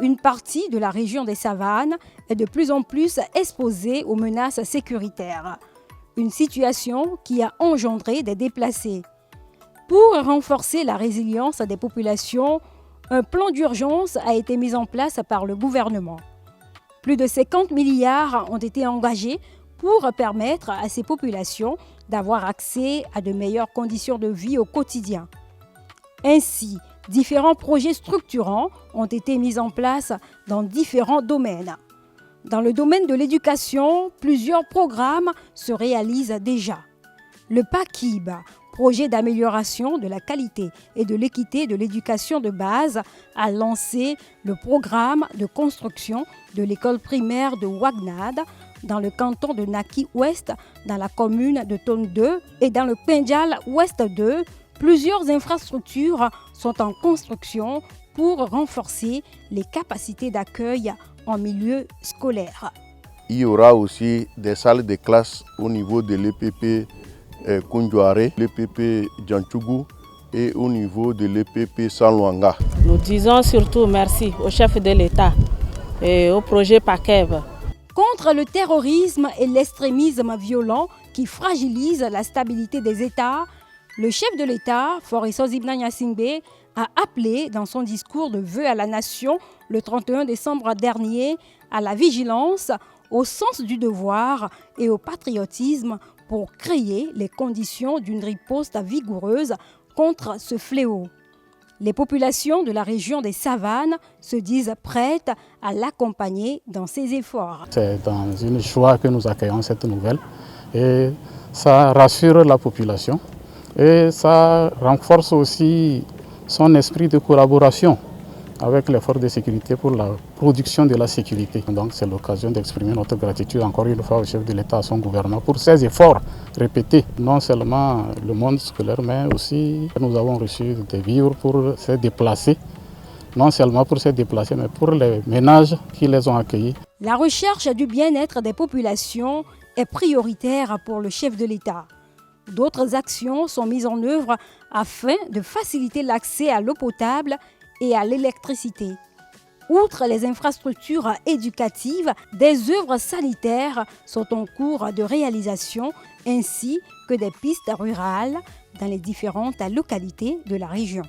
une partie de la région des Savanes est de plus en plus exposée aux menaces sécuritaires. Une situation qui a engendré des déplacés. Pour renforcer la résilience des populations, un plan d'urgence a été mis en place par le gouvernement. Plus de 50 milliards ont été engagés pour permettre à ces populations d'avoir accès à de meilleures conditions de vie au quotidien. Ainsi, différents projets structurants ont été mis en place dans différents domaines. Dans le domaine de l'éducation, plusieurs programmes se réalisent déjà. Le PAKIB, projet d'amélioration de la qualité et de l'équité de l'éducation de base, a lancé le programme de construction de l'école primaire de Ouagnad dans le canton de Naki-Ouest, dans la commune de Tone 2 et dans le Pendjal Ouest 2. Plusieurs infrastructures sont en construction pour renforcer les capacités d'accueil en milieu scolaire. Il y aura aussi des salles de classe au niveau de l'EPP Koundouaré, l'EPP Djanchougou et au niveau de l'EPP Sanlouanga. Nous disons surtout merci au chef de l'État et au projet PAKEV. Contre le terrorisme et l'extrémisme violent qui fragilisent la stabilité des États, le chef de l'État, Faure Sozibna Gnassingbé, a appelé dans son discours de vœux à la nation le 31 décembre dernier à la vigilance, au sens du devoir et au patriotisme pour créer les conditions d'une riposte vigoureuse contre ce fléau. Les populations de la région des Savanes se disent prêtes à l'accompagner dans ses efforts. C'est dans une joie que nous accueillons cette nouvelle et ça rassure la population et ça renforce aussi son esprit de collaboration avec les forces de sécurité pour la production de la sécurité. Donc c'est l'occasion d'exprimer notre gratitude encore une fois au chef de l'État, à son gouvernement, pour ces efforts répétés. Non seulement le monde scolaire, mais aussi nous avons reçu des vivres pour se déplacer. Non seulement pour se déplacer, mais pour les ménages qui les ont accueillis. La recherche du bien-être des populations est prioritaire pour le chef de l'État. D'autres actions sont mises en œuvre afin de faciliter l'accès à l'eau potable et à l'électricité. Outre les infrastructures éducatives, des œuvres sanitaires sont en cours de réalisation ainsi que des pistes rurales dans les différentes localités de la région.